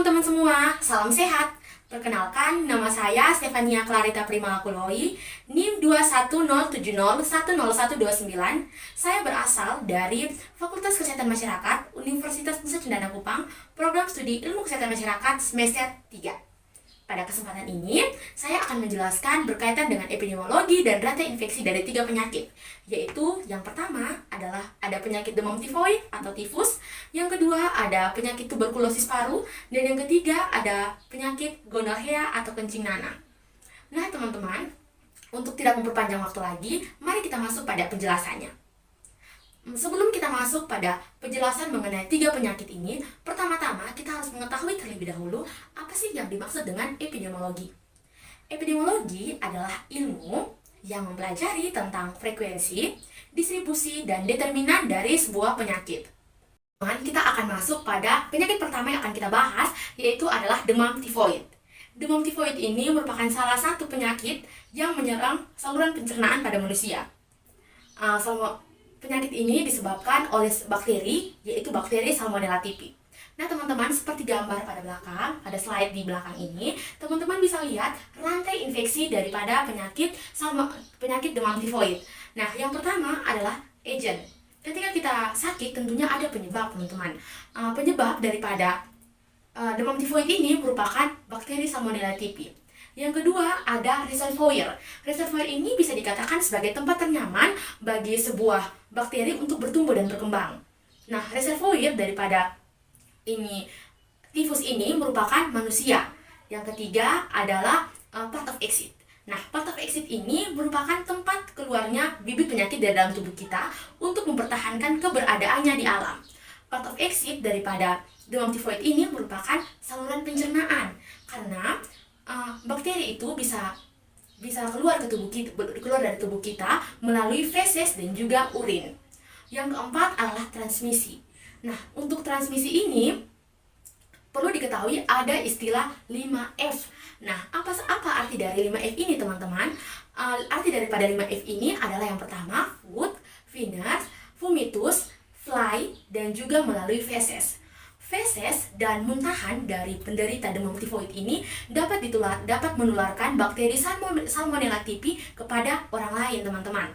teman-teman semua, salam sehat. Perkenalkan, nama saya Stefania Clarita Primalakuloi, NIM 21070100129. Saya berasal dari Fakultas Kesehatan Masyarakat, Universitas Nusa Cendana Kupang, Program Studi Ilmu Kesehatan Masyarakat semester 3. Pada kesempatan ini, saya akan menjelaskan berkaitan dengan epidemiologi dan rantai infeksi dari 3 penyakit, yaitu yang pertama adalah ada penyakit demam tifoid atau tifus, yang kedua ada penyakit tuberkulosis paru, dan yang ketiga ada penyakit gonorrea atau kencing nanah. Nah teman-teman, untuk tidak memperpanjang waktu lagi, mari kita masuk pada penjelasannya. Sebelum kita masuk pada penjelasan mengenai 3 penyakit ini, pertama-tama kita harus mengetahui terlebih dahulu apa sih yang dimaksud dengan epidemiologi. Epidemiologi adalah ilmu yang mempelajari tentang frekuensi, distribusi, dan determinan dari sebuah penyakit. Kita akan masuk pada penyakit pertama yang akan kita bahas, yaitu adalah demam tifoid. Demam tifoid ini merupakan salah satu penyakit yang menyerang saluran pencernaan pada manusia. Penyakit ini disebabkan oleh bakteri, yaitu bakteri Salmonella typhi. Nah teman-teman, seperti gambar pada belakang, pada slide di belakang ini, teman-teman bisa lihat rantai infeksi daripada penyakit demam tifoid. Nah, yang pertama adalah agent. Ketika kita sakit, tentunya ada penyebab, teman-teman. Penyebab daripada demam tifoid ini merupakan bakteri Salmonella typhi. Yang kedua ada reservoir. Reservoir ini bisa dikatakan sebagai tempat ternyaman bagi sebuah bakteri untuk bertumbuh dan berkembang. Nah, reservoir daripada tifus ini merupakan manusia. Yang ketiga adalah part of exit. Nah, part of exit ini merupakan tempat keluarnya bibit penyakit dari dalam tubuh kita untuk mempertahankan keberadaannya di alam. Part of exit daripada demam tifoid ini merupakan saluran pencernaan, karena bakteri itu bisa keluar dari tubuh kita melalui feses dan juga urin. Yang keempat adalah transmisi. Nah, untuk transmisi ini perlu diketahui ada istilah 5F. Nah, apa arti dari 5F ini, teman-teman? Arti daripada 5F ini adalah yang pertama, food, venous, vomitus, fly, dan juga melalui feses. Feses dan muntahan dari penderita demam tifoid ini dapat menularkan bakteri Salmonella typhi kepada orang lain, teman-teman.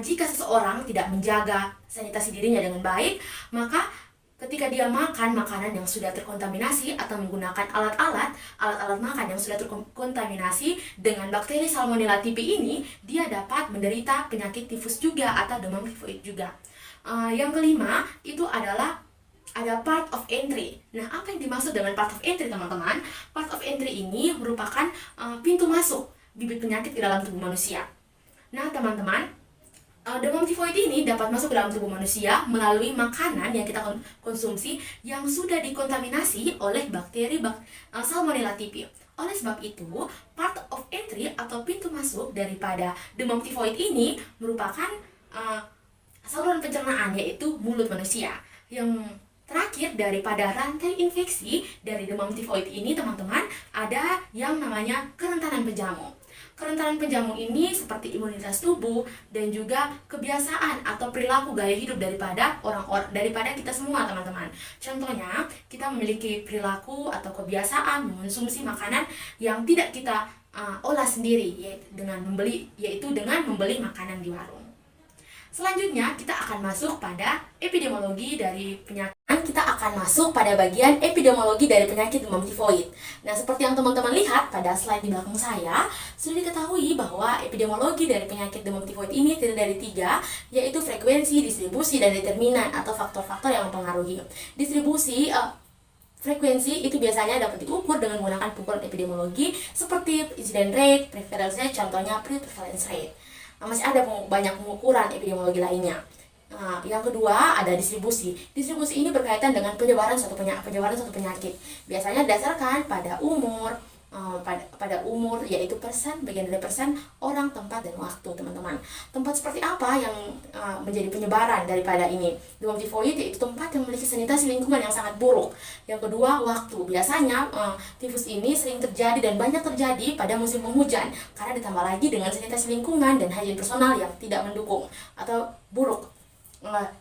Jika seseorang tidak menjaga sanitasi dirinya dengan baik, maka ketika dia makan makanan yang sudah terkontaminasi atau menggunakan alat-alat makan yang sudah terkontaminasi dengan bakteri Salmonella typhi ini, dia dapat menderita penyakit tifus juga atau demam tifoid juga. Yang kelima itu adalah ada part of entry. Nah, apa yang dimaksud dengan part of entry, teman-teman? Part of entry ini merupakan pintu masuk bibit penyakit ke dalam tubuh manusia. Nah, teman-teman, demam tifoid ini dapat masuk ke dalam tubuh manusia melalui makanan yang kita konsumsi yang sudah dikontaminasi oleh bakteri Salmonella typhi. Oleh sebab itu, part of entry atau pintu masuk daripada demam tifoid ini merupakan saluran pencernaan, yaitu mulut manusia. Yang terakhir daripada rantai infeksi dari demam tifoid ini, teman-teman, ada yang namanya kerentanan penjamu. Kerentanan penjamu ini seperti imunitas tubuh dan juga kebiasaan atau perilaku gaya hidup daripada kita semua, teman-teman. Contohnya, kita memiliki perilaku atau kebiasaan mengonsumsi makanan yang tidak kita olah sendiri, yaitu dengan membeli makanan di warung. Selanjutnya, kita akan masuk pada epidemiologi dari penyakit. Kita akan masuk pada bagian epidemiologi dari penyakit demam tifoid. Nah, seperti yang teman-teman lihat pada slide di belakang saya, sudah diketahui bahwa epidemiologi dari penyakit demam tifoid ini terdiri dari 3, yaitu frekuensi, distribusi, dan determinan atau faktor-faktor yang mempengaruhi. Frekuensi itu biasanya dapat diukur dengan menggunakan ukuran epidemiologi seperti incidence rate, prevalence rate, contohnya prevalence rate. Masih ada banyak pengukuran epidemiologi lainnya. Yang kedua ada distribusi. Distribusi ini berkaitan dengan penyebaran suatu penyakit. Biasanya didasarkan pada umur, yaitu bagian dari persen, orang, tempat, dan waktu, teman-teman. Tempat seperti apa yang menjadi penyebaran daripada ini demam tifoid, yaitu tempat yang memiliki sanitasi lingkungan yang sangat buruk. Yang kedua, waktu. Biasanya tifus ini sering terjadi dan banyak terjadi pada musim penghujan, karena ditambah lagi dengan sanitasi lingkungan dan higien personal yang tidak mendukung atau buruk.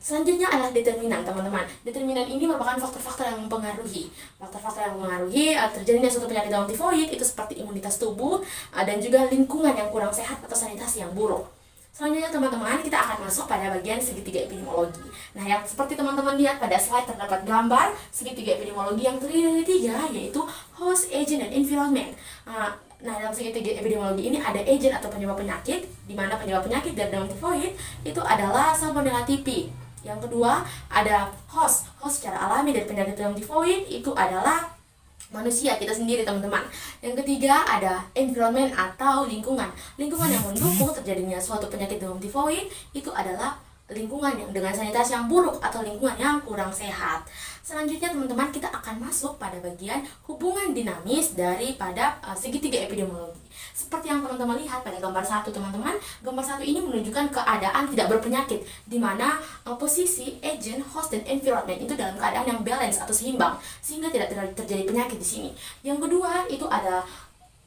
Selanjutnya adalah determinan, teman-teman. Determinan ini merupakan faktor-faktor yang mempengaruhi. Faktor-faktor yang mempengaruhi terjadinya suatu penyakit dalam tifoid itu seperti imunitas tubuh dan juga lingkungan yang kurang sehat atau sanitasi yang buruk. Selanjutnya teman-teman, kita akan masuk pada bagian segitiga epidemiologi. Nah, yang seperti teman-teman lihat pada slide terdapat gambar segitiga epidemiologi yang terdiri dari 3, yaitu host, agent, dan environment. Nah, dalam segitiga epidemiologi ini ada agent atau penyebab penyakit, di mana penyebab penyakit dari dalam tifoid itu adalah Salmonella typhi. Yang kedua, ada host. Host secara alami dari penyakit dalam tifoid itu adalah manusia, kita sendiri, teman-teman. Yang ketiga ada environment atau lingkungan. Lingkungan yang mendukung terjadinya suatu penyakit dalam tifoid itu adalah lingkungan yang dengan sanitasi yang buruk atau lingkungan yang kurang sehat. Selanjutnya teman-teman, kita akan masuk pada bagian hubungan dinamis daripada segitiga epidemiologi. Seperti yang teman-teman lihat pada gambar 1, teman-teman. Gambar 1 ini menunjukkan keadaan tidak berpenyakit, di mana posisi agent, host, dan environment itu dalam keadaan yang balance atau seimbang, sehingga tidak terjadi penyakit di sini. Yang kedua, itu ada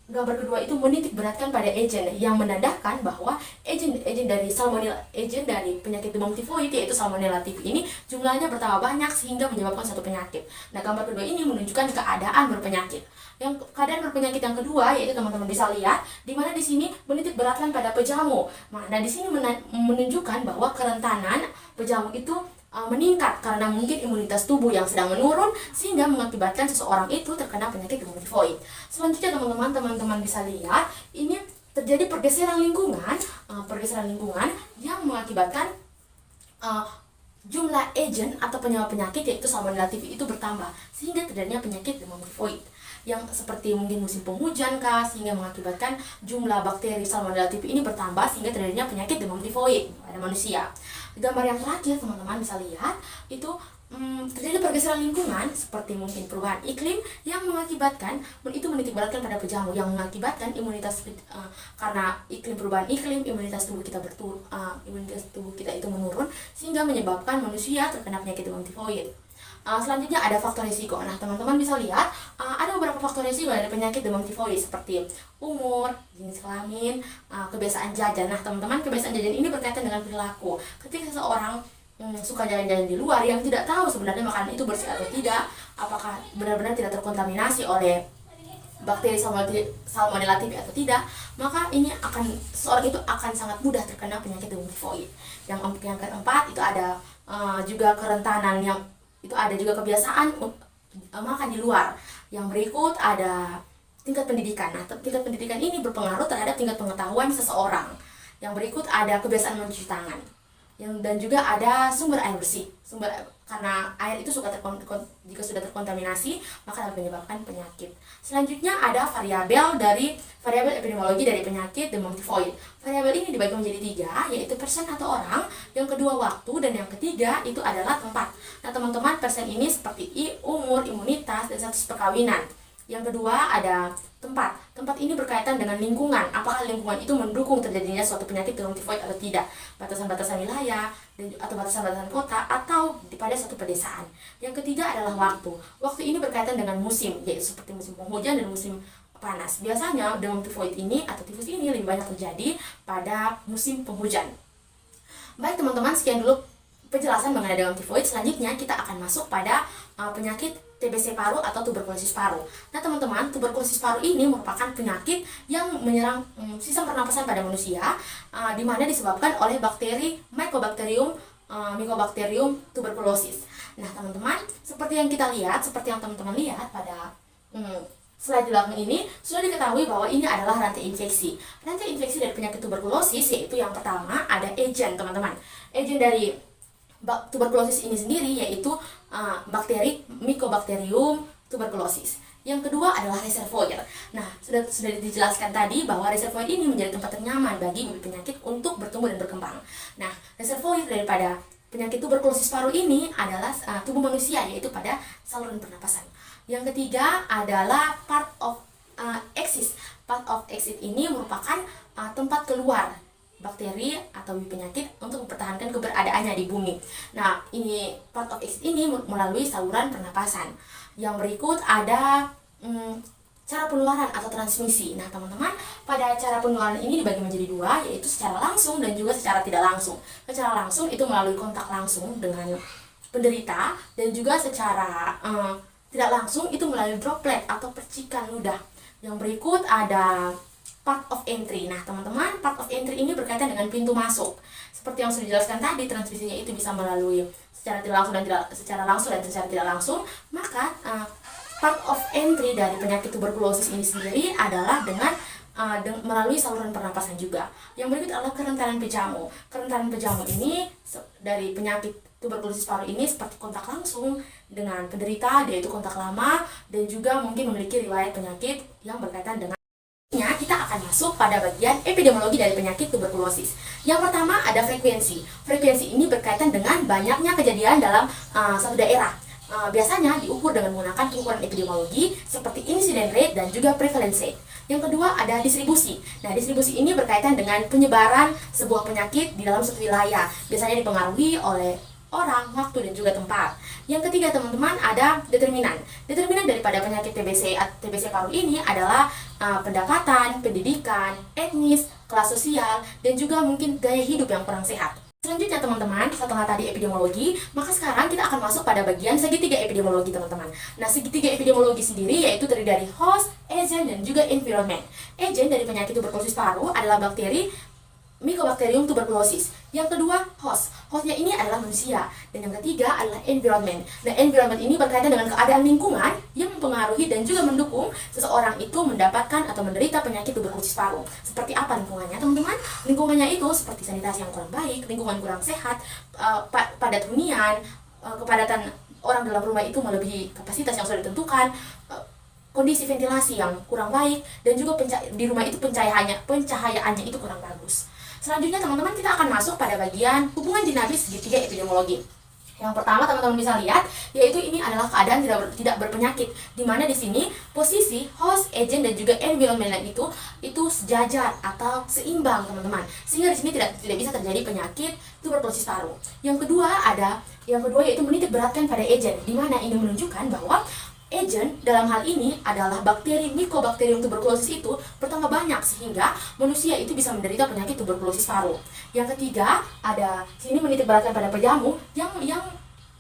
gambar kedua itu menitik beratkan pada agent yang menandakan bahwa agent dari Salmonella, agent dari penyakit demam tifoid yaitu Salmonella typhi ini jumlahnya bertambah banyak sehingga menyebabkan satu penyakit. Nah, gambar kedua ini menunjukkan keadaan berpenyakit. Yang keadaan berpenyakit yang kedua yaitu teman-teman bisa lihat di mana di sini menitik beratkan pada pejamu. Nah, di sini menunjukkan bahwa kerentanan pejamu itu meningkat karena mungkin imunitas tubuh yang sedang menurun sehingga mengakibatkan seseorang itu terkena penyakit demam tifoid. Selanjutnya teman-teman bisa lihat ini terjadi pergeseran lingkungan yang mengakibatkan jumlah agent atau penyebab penyakit yaitu Salmonella typhi itu bertambah sehingga terjadinya penyakit demam tifoid yang seperti mungkin musim penghujan sehingga mengakibatkan jumlah bakteri Salmonella typhi ini bertambah sehingga terjadinya penyakit demam tifoid pada manusia. Gambar yang terakhir teman-teman bisa lihat itu terjadi pergeseran lingkungan seperti mungkin perubahan iklim yang mengakibatkan itu menitik beratkan pada pejamu yang mengakibatkan imunitas karena perubahan iklim imunitas tubuh kita itu menurun sehingga menyebabkan manusia terkena penyakit demam tifoid. Selanjutnya ada faktor risiko. Nah, teman-teman bisa lihat ada beberapa faktor risiko dari penyakit demam tifoid seperti umur, jenis kelamin, kebiasaan jajan. Nah, teman-teman, kebiasaan jajan ini berkaitan dengan perilaku. Ketika seseorang suka jalan-jalan di luar yang tidak tahu sebenarnya makanan itu bersih atau tidak, apakah benar-benar tidak terkontaminasi oleh bakteri Salmonella typhi atau tidak, maka seseorang itu akan sangat mudah terkena penyakit demam tifoid. Yang keempat itu ada juga kerentanan itu ada juga kebiasaan makan di luar. Yang berikut ada tingkat pendidikan. Nah, tingkat pendidikan ini berpengaruh terhadap tingkat pengetahuan seseorang. Yang berikut ada kebiasaan mencuci tangan. Dan juga ada sumber air bersih. Karena air itu jika sudah terkontaminasi maka dapat menyebabkan penyakit. Selanjutnya ada variabel epidemiologi dari penyakit demam tifoid. Variabel ini dibagi menjadi 3, yaitu persen atau orang, yang kedua waktu, dan yang ketiga itu adalah tempat. Nah, teman-teman, persen ini seperti umur, imunitas, dan status perkawinan. Yang kedua ada tempat. Tempat ini berkaitan dengan lingkungan. Apakah lingkungan itu mendukung terjadinya suatu penyakit demam tifoid atau tidak? Batasan-batasan wilayah atau batasan-batasan kota atau pada suatu pedesaan. Yang ketiga adalah waktu. Waktu ini berkaitan dengan musim, yaitu seperti musim penghujan dan musim panas. Biasanya demam tifoid ini atau tifus ini lebih banyak terjadi pada musim penghujan. Baik teman-teman, sekian dulu penjelasan mengenai demam tifoid. Selanjutnya kita akan masuk pada penyakit TBC paru atau tuberkulosis paru. Nah teman-teman, tuberkulosis paru ini merupakan penyakit yang menyerang sistem pernapasan pada manusia, di mana disebabkan oleh bakteri Mycobacterium tuberculosis. Nah teman-teman, seperti yang teman-teman lihat pada slide di belakang ini, sudah diketahui bahwa ini adalah rantai infeksi. Rantai infeksi dari penyakit tuberkulosis yaitu yang pertama ada agent, teman-teman. Agent dari tuberkulosis ini sendiri yaitu bakteri Mycobacterium tuberculosis. Yang kedua adalah reservoir. Nah, sudah dijelaskan tadi bahwa reservoir ini menjadi tempat ternyaman bagi bibit penyakit untuk bertumbuh dan berkembang. Nah, reservoir daripada penyakit tuberkulosis paru ini adalah tubuh manusia, yaitu pada saluran pernapasan. Yang ketiga adalah part of exit. Part of exit ini merupakan tempat keluar bakteri atau penyakit untuk mempertahankan keberadaannya di bumi. Nah, ini part of exit ini melalui saluran pernapasan. Yang berikut ada cara penularan atau transmisi. Nah, teman-teman, pada cara penularan ini dibagi menjadi dua, yaitu secara langsung dan juga secara tidak langsung. Secara langsung itu melalui kontak langsung dengan penderita, dan juga secara tidak langsung itu melalui droplet atau percikan ludah. Yang berikut ada part of entry. Nah, teman-teman, part of entry ini berkaitan dengan pintu masuk. Seperti yang sudah dijelaskan tadi, transmisinya itu bisa melalui secara tidak langsung dan secara tidak langsung. Maka part of entry dari penyakit tuberkulosis ini sendiri adalah dengan melalui saluran pernapasan juga. Yang berikut adalah kerentanan pejamu. Kerentanan pejamu ini dari penyakit tuberkulosis paru ini seperti kontak langsung dengan penderita, yaitu kontak lama, dan juga mungkin memiliki riwayat penyakit yang berkaitan dengan. Kita akan masuk pada bagian epidemiologi dari penyakit tuberkulosis. Yang pertama ada frekuensi. Frekuensi ini berkaitan dengan banyaknya kejadian dalam satu daerah. Biasanya diukur dengan menggunakan pengukuran epidemiologi seperti incident rate dan juga prevalence rate. Yang kedua ada distribusi. Nah, distribusi ini berkaitan dengan penyebaran sebuah penyakit di dalam suatu wilayah. Biasanya dipengaruhi oleh orang, waktu, dan juga tempat. Yang ketiga, teman-teman, ada determinan. Determinan daripada penyakit TBC paru ini adalah pendapatan, pendidikan, etnis, kelas sosial, dan juga mungkin gaya hidup yang kurang sehat. Selanjutnya, teman-teman, setelah tadi epidemiologi, maka sekarang kita akan masuk pada bagian segitiga epidemiologi, teman-teman. Nah, segitiga epidemiologi sendiri yaitu terdiri dari host, agent, dan juga environment. Agent dari penyakit tuberkulosis paru adalah bakteri Mycobacterium tuberculosis. Yang kedua, host. Hostnya ini adalah manusia. Dan yang ketiga adalah environment. Nah, environment ini berkaitan dengan keadaan lingkungan yang mempengaruhi dan juga mendukung seseorang itu mendapatkan atau menderita penyakit tuberkulosis paru. Seperti apa lingkungannya, teman-teman? Lingkungannya itu seperti sanitasi yang kurang baik, lingkungan kurang sehat, padat hunian, kepadatan orang dalam rumah itu melebihi kapasitas yang sudah ditentukan, kondisi ventilasi yang kurang baik, dan juga di rumah itu pencahayaannya itu kurang bagus. Selanjutnya, teman-teman, kita akan masuk pada bagian hubungan dinamis segitiga epidemiologi. Yang pertama, teman-teman bisa lihat, yaitu ini adalah keadaan tidak berpenyakit, di mana di sini posisi host, agent, dan juga environment itu sejajar atau seimbang, teman-teman. Sehingga di sini tidak bisa terjadi penyakit tuberkulosis paru. Yang kedua yaitu menitik beratkan pada agent, di mana ini menunjukkan bahwa agent dalam hal ini adalah bakteri Mycobacterium tuberculosis itu bertambah banyak sehingga manusia itu bisa menderita penyakit tuberkulosis paru. Yang ketiga, ada sini menitik beratkan pada pejamu yang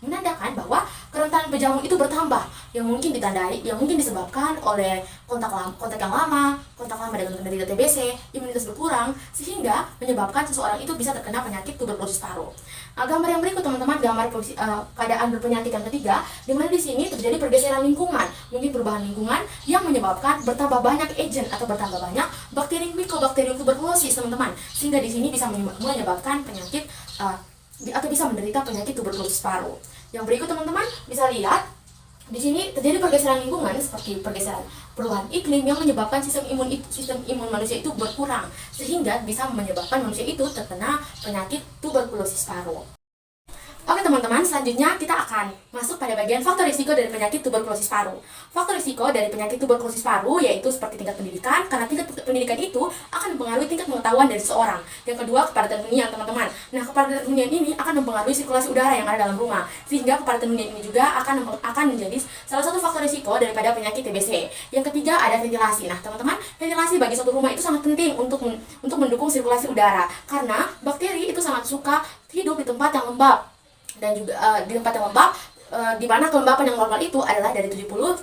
menandakan bahwa kerentanan pejamu itu bertambah, yang mungkin disebabkan oleh kontak yang lama dengan penderita TBC, imunitas berkurang, sehingga menyebabkan seseorang itu bisa terkena penyakit tuberkulosis paru. Gambar yang berikut, teman-teman, gambar keadaan berpenyakit yang ketiga, di mana di sini terjadi pergeseran lingkungan, mungkin perubahan lingkungan yang menyebabkan bertambah banyak agent atau bertambah banyak bakteri Mycobacterium tuberculosis, teman-teman, sehingga di sini bisa menyebabkan penyakit atau bisa menderita penyakit tuberkulosis paru. Yang berikut, teman-teman, bisa lihat di sini terjadi pergeseran lingkungan seperti pergeseran perubahan iklim yang menyebabkan sistem imun manusia itu berkurang, sehingga bisa menyebabkan manusia itu terkena penyakit tuberkulosis paru. Oke, teman-teman, selanjutnya kita akan masuk pada bagian faktor risiko dari penyakit tuberkulosis paru. Faktor risiko dari penyakit tuberkulosis paru yaitu seperti tingkat pendidikan, karena tingkat pendidikan itu akan mempengaruhi tingkat pengetahuan dari seseorang. Yang kedua, kepadatan hunian, teman-teman. Nah, kepadatan hunian ini akan mempengaruhi sirkulasi udara yang ada dalam rumah, sehingga kepadatan hunian ini juga akan menjadi salah satu faktor risiko daripada penyakit TBC. Yang ketiga, ada ventilasi. Nah, teman-teman, ventilasi bagi suatu rumah itu sangat penting untuk mendukung sirkulasi udara, karena bakteri itu sangat suka hidup di tempat yang lembab. Dan juga di tempat yang lembab, di mana kelembapan yang normal itu adalah dari 70%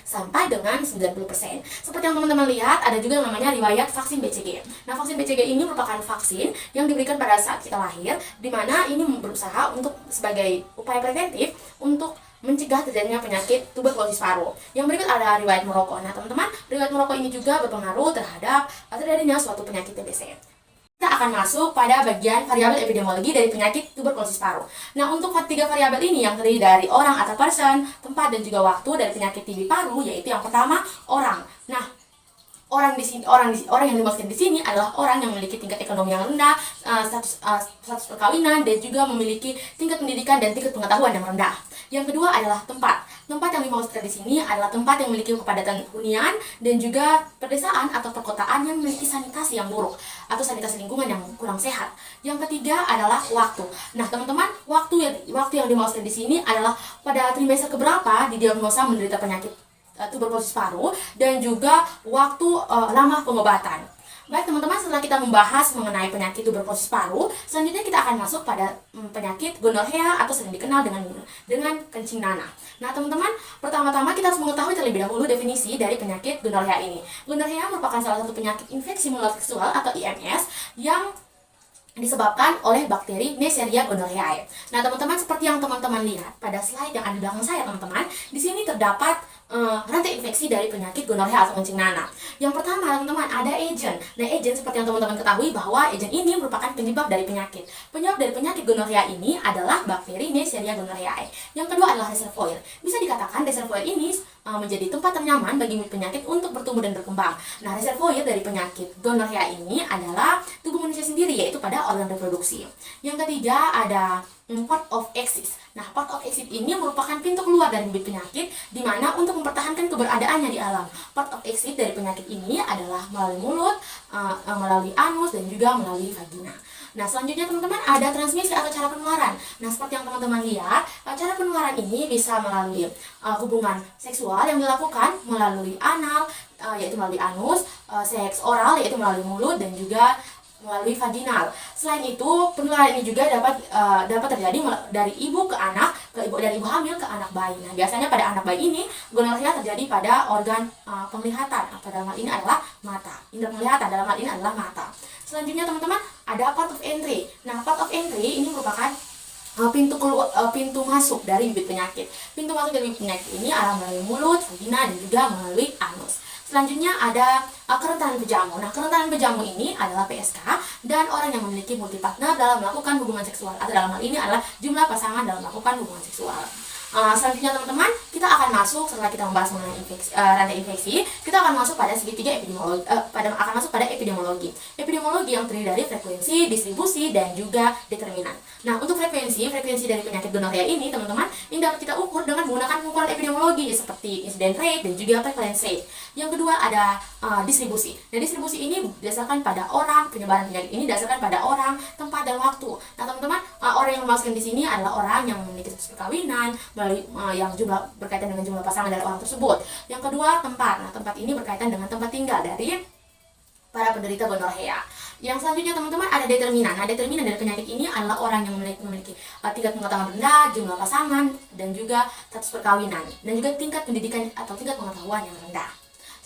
sampai dengan 90%. Seperti yang teman-teman lihat, ada juga yang namanya riwayat vaksin BCG. Nah, vaksin BCG ini merupakan vaksin yang diberikan pada saat kita lahir, di mana ini berusaha untuk sebagai upaya preventif untuk mencegah terjadinya penyakit tuberkulosis paru. Yang berikut ada riwayat merokok. Nah, teman-teman, riwayat merokok ini juga berpengaruh terhadap terjadinya suatu penyakit TBC. Kita akan masuk pada bagian variabel epidemiologi dari penyakit tuberkulosis paru. Nah, untuk tiga variabel ini yang terdiri dari orang atau person, tempat, dan juga waktu dari penyakit TB paru, yaitu yang pertama orang. Nah, orang yang dimaksud di sini adalah orang yang memiliki tingkat ekonomi yang rendah, status perkawinan, dan juga memiliki tingkat pendidikan dan tingkat pengetahuan yang rendah. Yang kedua adalah tempat. Tempat yang dimaksudkan di sini adalah tempat yang memiliki kepadatan hunian dan juga pedesaan atau perkotaan yang memiliki sanitasi yang buruk atau sanitasi lingkungan yang kurang sehat. Yang ketiga adalah waktu. Nah, teman-teman, waktu yang dimaksudkan di sini adalah pada trimester keberapa didiagnosa menderita penyakit tuberkulosis paru, dan juga waktu lama pengobatan. Baik teman-teman, setelah kita membahas mengenai penyakit tuberkulosis paru, selanjutnya kita akan masuk pada penyakit gonorrea atau sering dikenal dengan kencing nanah. Nah teman-teman, pertama-tama kita harus mengetahui terlebih dahulu definisi dari penyakit gonorrea ini. Gonorrea merupakan salah satu penyakit infeksi menular seksual atau IMS yang disebabkan oleh bakteri Neisseria gonorrheae. Nah, teman-teman, seperti yang teman-teman lihat pada slide yang ada di belakang saya, teman-teman, di sini terdapat rantai infeksi dari penyakit gonorrea atau kencing nanah. Yang pertama, teman-teman, ada agent. Nah, agent seperti yang teman-teman ketahui bahwa agent ini merupakan penyebab dari penyakit. Penyebab dari penyakit gonorrea ini adalah bakteri Neisseria gonorrheae. Yang kedua adalah reservoir. Bisa dikatakan reservoir ini menjadi tempat ternyaman bagi penyakit untuk bertumbuh dan berkembang. Nah, reservoir dari penyakit gonorrea ini adalah tubuh manusia sendiri, yaitu pada organ reproduksi. Yang ketiga ada port of exit. Nah, port of exit ini merupakan pintu keluar dari bibit penyakit, di mana untuk mempertahankan keberadaannya di alam. Port of exit dari penyakit ini adalah melalui mulut, melalui anus, dan juga melalui vagina. Nah, selanjutnya teman-teman ada transmisi atau cara penularan. Nah, seperti yang teman-teman lihat, cara penularan ini bisa melalui hubungan seksual yang dilakukan melalui anal, yaitu melalui anus, seks oral, yaitu melalui mulut, dan juga melalui vaginal. Selain itu, penularan ini juga dapat terjadi dari ibu ke anak, dari ibu hamil ke anak bayi. Nah, biasanya pada anak bayi ini gonorrea terjadi pada organ penglihatan, atau dalam hal ini adalah mata. Indera penglihatan dalam hal ini adalah mata. Selanjutnya teman-teman ada port of entry. Nah, port of entry ini merupakan pintu masuk dari bibit penyakit. Pintu masuk dari bibit penyakit ini adalah melalui mulut, vagina, dan juga melalui anus. Selanjutnya ada kerentanan pejamu. Nah, kerentanan pejamu ini adalah PSK dan orang yang memiliki multi partner dalam melakukan hubungan seksual, atau dalam hal ini adalah jumlah pasangan dalam melakukan hubungan seksual. Selanjutnya teman-teman, kita akan masuk setelah kita membahas mengenai rantai infeksi, kita akan masuk pada segitiga epidemiologi, akan masuk pada epidemiologi. Epidemiologi yang terdiri dari frekuensi, distribusi, dan juga determinan. Nah, untuk frekuensi dari penyakit gonorrea ini, teman-teman, ini dapat kita ukur dengan menggunakan ukuran epidemiologi seperti incidence rate dan juga prevalence rate. Yang kedua ada distribusi. Nah, distribusi ini berdasarkan pada orang, penyebaran penyakit ini berdasarkan pada orang, tempat, dan waktu. Nah, teman-teman, orang yang dimaksudkan di sini adalah orang yang memiliki status perkawinan, yang berkaitan dengan jumlah pasangan dari orang tersebut. Yang kedua, tempat. Nah, tempat ini berkaitan dengan tempat tinggal dari para penderita gonorrea. Yang selanjutnya teman-teman ada determinan. Nah, determinan dari penyakit ini adalah orang yang memiliki tingkat pengetahuan rendah, jumlah pasangan, dan juga status perkawinan, dan juga tingkat pendidikan atau tingkat pengetahuan yang rendah.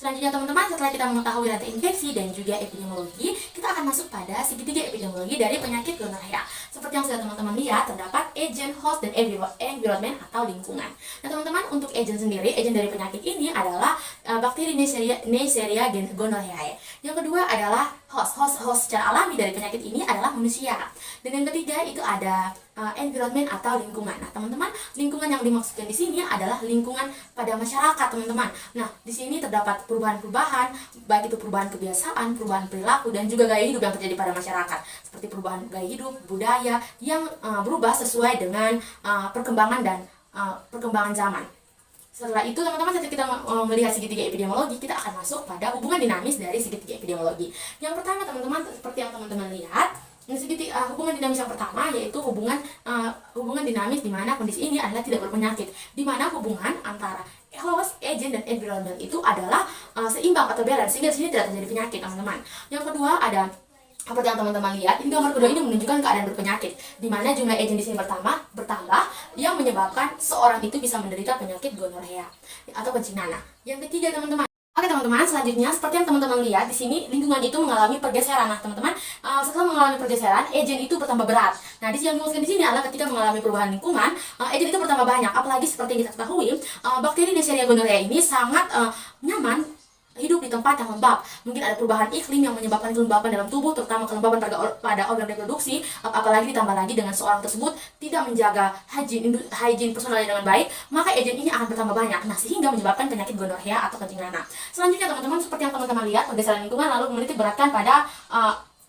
Selanjutnya teman-teman, setelah kita mengetahui rantai infeksi dan juga epidemiologi, kita akan masuk pada segitiga epidemiologi dari penyakit gonorrea. Seperti yang sudah teman-teman lihat, terdapat agent, host, dan environment atau lingkungan. Nah teman-teman, untuk agent sendiri, agent dari penyakit ini adalah bakteri Neisseria gonorrheae. Yang kedua adalah host secara alami dari penyakit ini adalah manusia. Dan yang ketiga itu ada environment atau lingkungan. Nah, teman-teman, lingkungan yang dimaksudkan di sini adalah lingkungan pada masyarakat, teman-teman. Nah, di sini terdapat perubahan-perubahan, baik itu perubahan kebiasaan, perubahan perilaku, dan juga gaya hidup yang terjadi pada masyarakat, seperti perubahan gaya hidup, budaya yang berubah sesuai dengan perkembangan dan perkembangan zaman. Setelah itu teman-teman, setelah kita melihat segitiga epidemiologi, kita akan masuk pada hubungan dinamis dari segitiga epidemiologi. Yang pertama teman-teman, seperti yang teman-teman lihat, hubungan dinamis yang pertama yaitu hubungan dinamis di mana kondisi ini adalah tidak berpenyakit, di mana hubungan antara host, agent, dan environment itu adalah seimbang atau balance, sehingga di sini tidak terjadi penyakit, teman-teman. Yang kedua ada seperti yang teman-teman lihat, ini gambar kedua ini menunjukkan keadaan berpenyakit, di mana jumlah agent di sini bertambah yang menyebabkan seorang itu bisa menderita penyakit gonorrea atau kencing nanah. Yang ketiga teman-teman. Oke teman-teman, selanjutnya seperti yang teman-teman lihat di sini, lingkungan itu mengalami pergeseran. Nah teman-teman, setelah mengalami pergeseran, agent itu bertambah berat. Nah, yang dimaksudkan di sini adalah ketika mengalami perubahan lingkungan, agent itu bertambah banyak. Apalagi seperti yang kita ketahui, bakteri Neisseria gonorrhea ini sangat nyaman hidup di tempat yang lembab. Mungkin ada perubahan iklim yang menyebabkan kelembapan dalam tubuh, terutama kelembapan pada organ reproduksi. Apalagi ditambah lagi dengan seorang tersebut tidak menjaga hygiene personalnya dengan baik, maka agent ini akan bertambah banyak. Nah, sehingga menyebabkan penyakit gonorrea atau kencing nanah. Selanjutnya teman-teman, seperti yang teman-teman lihat, pergeseran lingkungan lalu menitik beratkan pada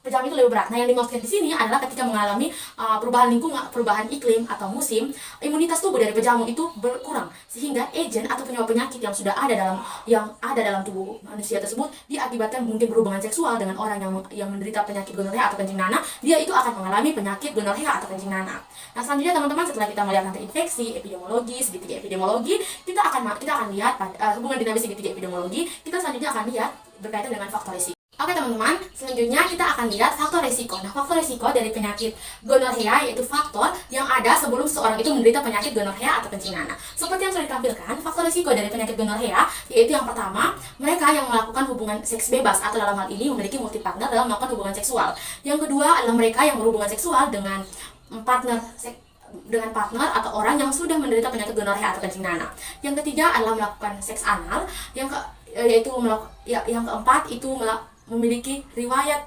pejam itu lebih berat. Nah, yang dimaksudkan di sini adalah ketika mengalami perubahan lingkungan, perubahan iklim atau musim, imunitas tubuh dari pejamu itu berkurang sehingga agen atau penyakit yang sudah ada dalam tubuh manusia tersebut diakibatkan mungkin berhubungan seksual dengan orang yang menderita penyakit gonorrea atau kencing nanah, dia itu akan mengalami penyakit gonorrea atau kencing nanah. Nah, selanjutnya teman-teman, setelah kita melihat rantai infeksi, epidemiologi, segitiga epidemiologi, kita akan lihat hubungan dinamis segitiga epidemiologi. Kita selanjutnya akan lihat berkaitan dengan faktor risiko. Oke teman-teman, selanjutnya kita akan lihat faktor risiko. Nah, faktor risiko dari penyakit gonorrea yaitu faktor yang ada sebelum seseorang itu menderita penyakit gonorrea atau kencing nanah. Seperti yang sudah ditampilkan, faktor risiko dari penyakit gonorrea yaitu yang pertama, mereka yang melakukan hubungan seks bebas atau dalam hal ini memiliki multi partner dalam melakukan hubungan seksual. Yang kedua adalah mereka yang berhubungan seksual dengan partner atau orang yang sudah menderita penyakit gonorrea atau kencing nanah. Yang ketiga adalah melakukan seks anal. Yang keempat itu memiliki riwayat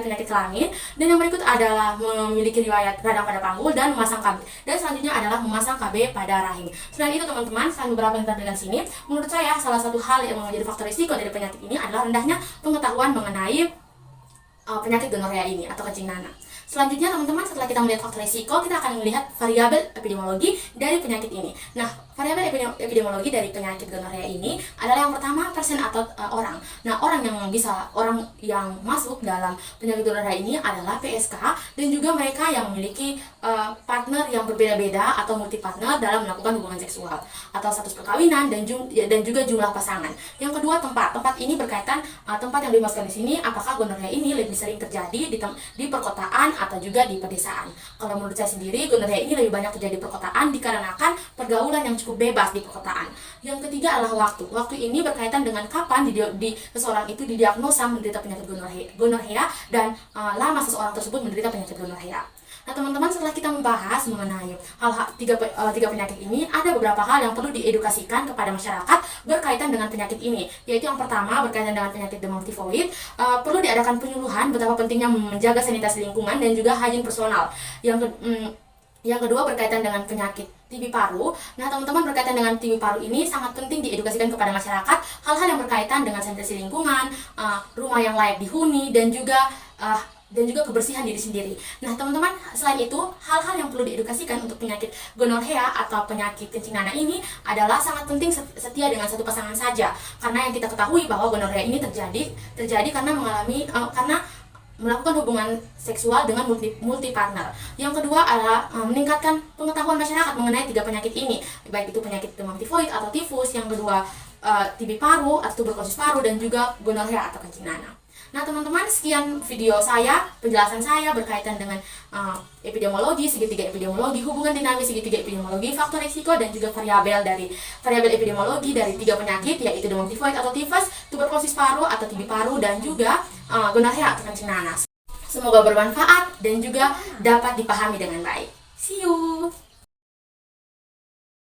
penyakit kelamin, dan yang berikut adalah memiliki riwayat radang pada panggul dan memasang KB. Dan selanjutnya adalah memasang KB pada rahim. Selain itu teman-teman, selain beberapa yang ditampilkan sini, menurut saya salah satu hal yang menjadi faktor risiko dari penyakit ini adalah rendahnya pengetahuan mengenai penyakit gonorrea ini atau kencing nanah. Selanjutnya teman-teman, setelah kita melihat faktor risiko, kita akan melihat variabel epidemiologi dari penyakit ini. Nah, variabel epidemiologi dari penyakit gonorrea ini adalah yang pertama persen atau orang. Nah, orang yang masuk dalam penyakit gonorrea ini adalah PSK, dan juga mereka yang memiliki partner yang berbeda-beda atau multi partner dalam melakukan hubungan seksual atau status perkawinan dan juga jumlah pasangan. Yang kedua tempat ini berkaitan tempat yang dimaksudkan di sini, apakah gonorrea ini lebih sering terjadi di perkotaan atau juga di pedesaan. Kalau menurut saya sendiri, gonorrea ini lebih banyak terjadi di perkotaan dikarenakan pergaulan yang cukup bebas di perkotaan. Yang ketiga adalah waktu. Waktu ini berkaitan dengan kapan seseorang itu didiagnosa menderita penyakit gonorrea dan lama seseorang tersebut menderita penyakit gonorrea. Nah teman-teman, setelah kita membahas mengenai tiga penyakit ini, ada beberapa hal yang perlu diedukasikan kepada masyarakat berkaitan dengan penyakit ini. Yaitu yang pertama berkaitan dengan penyakit demam tifoid, perlu diadakan penyuluhan betapa pentingnya menjaga sanitasi lingkungan dan juga hygiene personal. Yang kedua berkaitan dengan penyakit TB paru. Nah teman-teman, berkaitan dengan TB paru ini sangat penting diedukasikan kepada masyarakat hal-hal yang berkaitan dengan sanitasi lingkungan, rumah yang layak dihuni, dan juga kebersihan diri sendiri. Nah teman-teman, selain itu hal-hal yang perlu diedukasikan untuk penyakit gonorrea atau penyakit kencing nanah ini adalah sangat penting setia dengan satu pasangan saja, karena yang kita ketahui bahwa gonorrea ini terjadi karena melakukan hubungan seksual dengan multi partner. Yang kedua adalah meningkatkan pengetahuan masyarakat mengenai tiga penyakit ini, baik itu penyakit demam tifoid atau tifus, yang kedua TB paru atau tuberkulosis paru, dan juga gonorrea atau kencing nanah. Nah teman-teman, sekian video penjelasan saya berkaitan dengan epidemiologi, segitiga epidemiologi, hubungan dinamis segitiga epidemiologi, faktor risiko, dan juga variabel epidemiologi dari tiga penyakit, yaitu demam tifoid atau tifus, tuberkulosis paru atau TB paru, dan juga gonorrea atau kencing nanah. Semoga bermanfaat dan juga dapat dipahami dengan baik. See you!